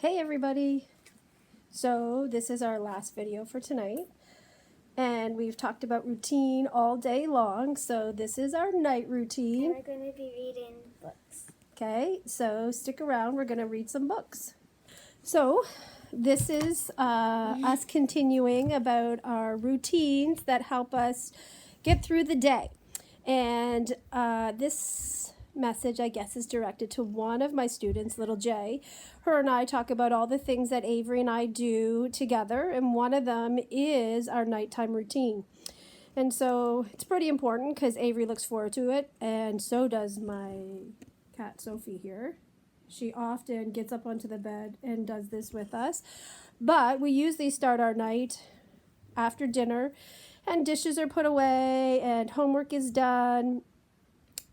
Hey everybody! So this is our last video for tonight, and we've talked about routine all day long, so this is our night routine. And we're going to be reading books. Okay, so stick around, we're going to read some books. So this is us continuing about our routines that help us get through the day. And this message, I guess, is directed to one of my students, little J. Her and I talk about all the things that Avery and I do together, and one of them is our nighttime routine. And so it's pretty important because Avery looks forward to it, and so does my cat Sophie here. She often gets up onto the bed and does this with us. But we usually start our night after dinner, and dishes are put away, and homework is done.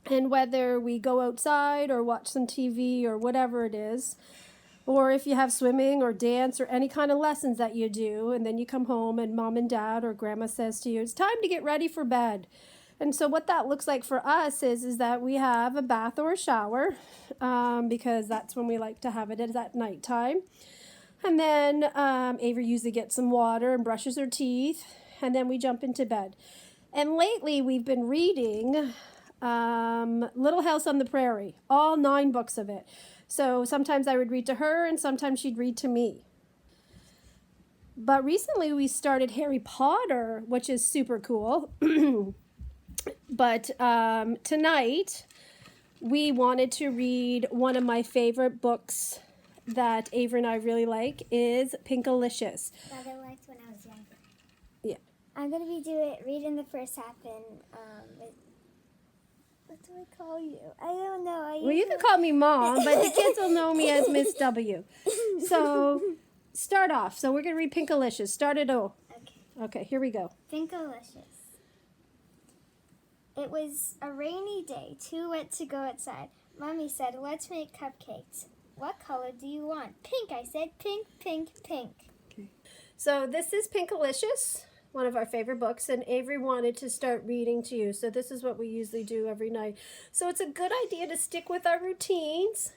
And whether we go outside or watch some TV or whatever it is, or if you have swimming or dance or any kind of lessons that you do, and then you come home and mom and dad or grandma says to you, it's time to get ready for bed. And so what that looks like for us is that we have a bath or a shower, because that's when we like to have it, is at nighttime. And then Avery usually gets some water and brushes her teeth, and then we jump into bed. And lately we've been reading Little House on the Prairie, all 9 books of it. So sometimes I would read to her and sometimes she'd read to me. But recently we started Harry Potter, which is super cool. But tonight we wanted to read one of my favorite books that Avery and I really like is Pinkalicious. That I liked when I was younger. Yeah. I'm going to be reading the first half in, what do I call you? I don't know. Well, you can call me Mom, but the kids will know me as Ms.W. So, start off. So, we're going to read Pinkalicious. Start it all. Okay, here we go. Pinkalicious. It was a rainy day, too wet to go outside. Mommy said, let's make cupcakes. What color do you want? Pink, I said. Pink, pink, pink. Okay. So, this is Pinkalicious, one of our favorite books, and Avery wanted to start reading to you. So this is what we usually do every night. So it's a good idea to stick with our routines,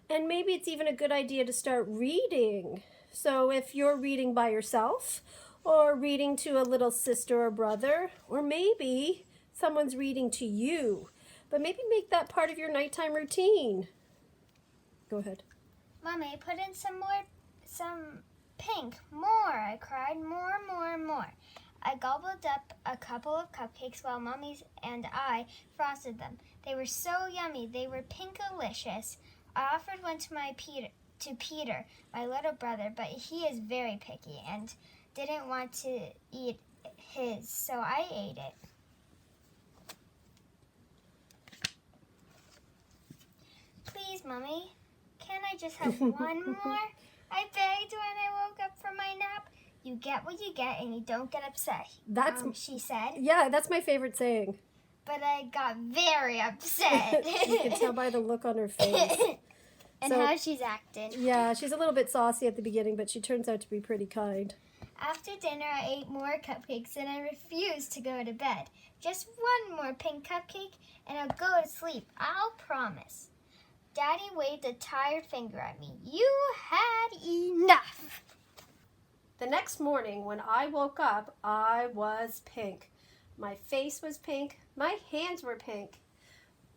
and maybe it's even a good idea to start reading. So if you're reading by yourself, or reading to a little sister or brother, or maybe someone's reading to you, but maybe make that part of your nighttime routine. Go ahead. Mommy, put in some pink, more, I cried, more, more, more. I gobbled up a couple of cupcakes while Mommy and I frosted them. They were so yummy, they were pinkalicious. I offered one to Peter, my little brother, but he is very picky and didn't want to eat his, so I ate it. Please, Mommy, can I just have one more? I begged when I woke up from my nap. You get what you get and you don't get upset, she said. Yeah, that's my favorite saying. But I got very upset. You can tell by the look on her face. And how she's acting. Yeah, she's a little bit saucy at the beginning, but she turns out to be pretty kind. After dinner, I ate more cupcakes and I refused to go to bed. Just one more pink cupcake and I'll go to sleep. I'll promise. Daddy waved a tired finger at me. You had enough. The next morning when I woke up, I was pink. My face was pink, my hands were pink,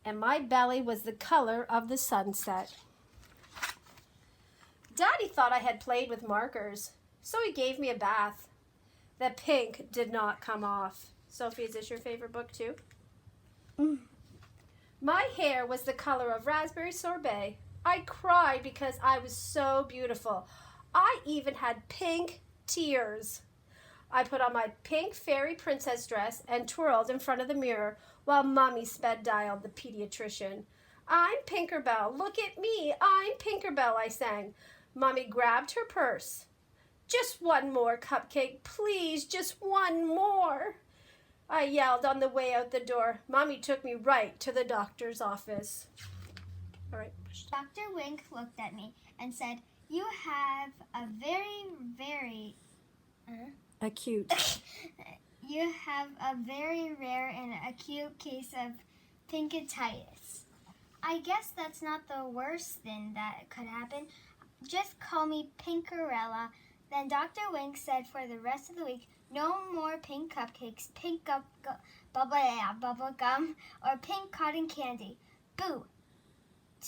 and my belly was the color of the sunset. Daddy thought I had played with markers, so he gave me a bath. The pink did not come off. Sophie, is this your favorite book too? My hair was the color of raspberry sorbet. I cried because I was so beautiful. I even had pink tears. I put on my pink fairy princess dress and twirled in front of the mirror while Mommy sped dialed the pediatrician. I'm Pinkerbell. Look at me. I'm Pinkerbell, I sang. Mommy grabbed her purse. Just one more cupcake, please. Just one more. I yelled on the way out the door. Mommy took me right to the doctor's office. All right. Dr. Wink looked at me and said, you have a very acute. You have a very rare and acute case of pinkatitis. I guess that's not the worst thing that could happen. Just call me Pinkerella. Then Dr. Wink said for the rest of the week, no more pink cupcakes, pink bubble gum, or pink cotton candy. Boo!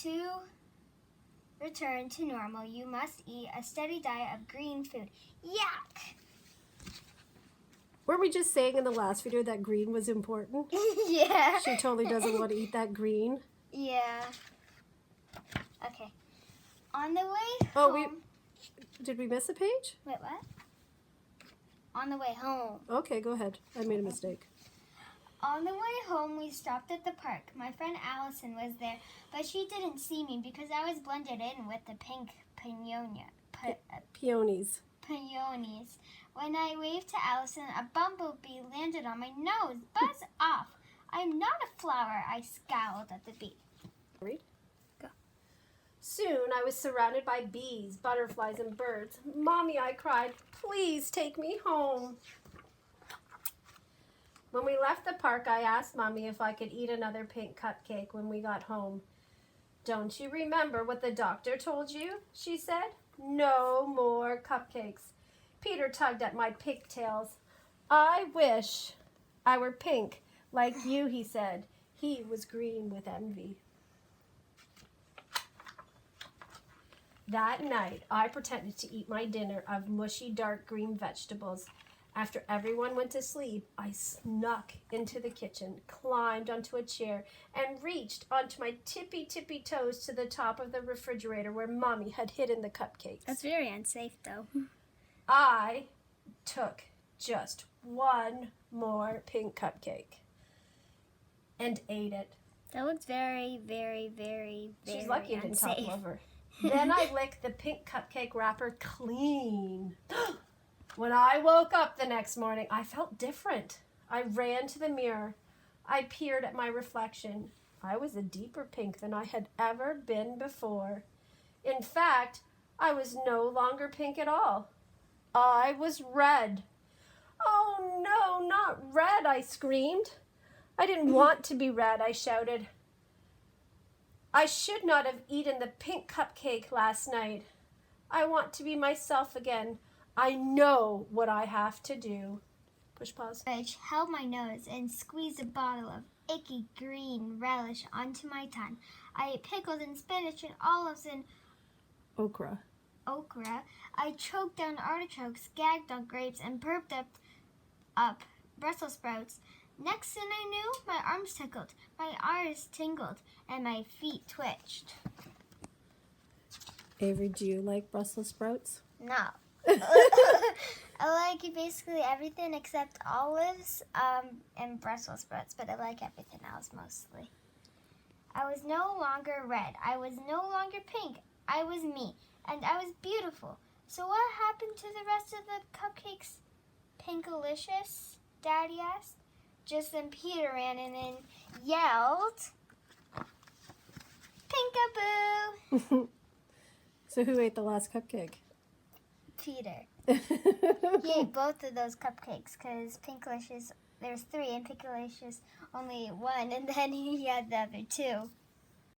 To return to normal, you must eat a steady diet of green food. Yuck! Weren't we just saying in the last video that green was important? Yeah. She totally doesn't want to eat that green. Yeah. Okay. On the way home. Did we miss a page? Wait, what? On the way home. Okay, go ahead. I made a mistake. On the way home, we stopped at the park. My friend Allison was there, but she didn't see me because I was blended in with the pink Peonies. peonies. When I waved to Allison, a bumblebee landed on my nose. Buzz off. I'm not a flower, I scowled at the bee. Read. Go. Soon I was surrounded by bees, butterflies, and birds. Mommy, I cried, please take me home. When we left the park, I asked Mommy if I could eat another pink cupcake when we got home. Don't you remember what the doctor told you? She said. No more cupcakes. Peter tugged at my pigtails. I wish I were pink like you, he said. He was green with envy. That night, I pretended to eat my dinner of mushy dark green vegetables. After everyone went to sleep, I snuck into the kitchen, climbed onto a chair, and reached onto my tippy toes to the top of the refrigerator where Mommy had hidden the cupcakes. That's very unsafe, though. I took just one more pink cupcake and ate it. That looks very, very, very, very She's lucky it didn't unsafe. topple over. Then I licked the pink cupcake wrapper clean. When I woke up the next morning, I felt different. I ran to the mirror. I peered at my reflection. I was a deeper pink than I had ever been before. In fact, I was no longer pink at all. I was red. Oh no, not red, I screamed. I didn't want to be red, I shouted. I should not have eaten the pink cupcake last night. I want to be myself again. I know what I have to do. Push pause. I held my nose and squeezed a bottle of icky green relish onto my tongue. I ate pickles and spinach and olives and Okra. I choked down artichokes, gagged on grapes, and burped up Brussels sprouts. Next thing I knew, my arms tickled, my eyes tingled, and my feet twitched. Avery, do you like Brussels sprouts? No. I like basically everything except olives and Brussels sprouts, but I like everything else mostly. I was no longer red. I was no longer pink. I was me, and I was beautiful. So what happened to the rest of the cupcakes? Pinkalicious? Daddy asked. Just then Peter ran in and yelled, Pinkaboo! So who ate the last cupcake? Peter. He ate both of those cupcakes because Pinkalicious, there's 3 and Pinkalicious only 1, and then he had the other 2.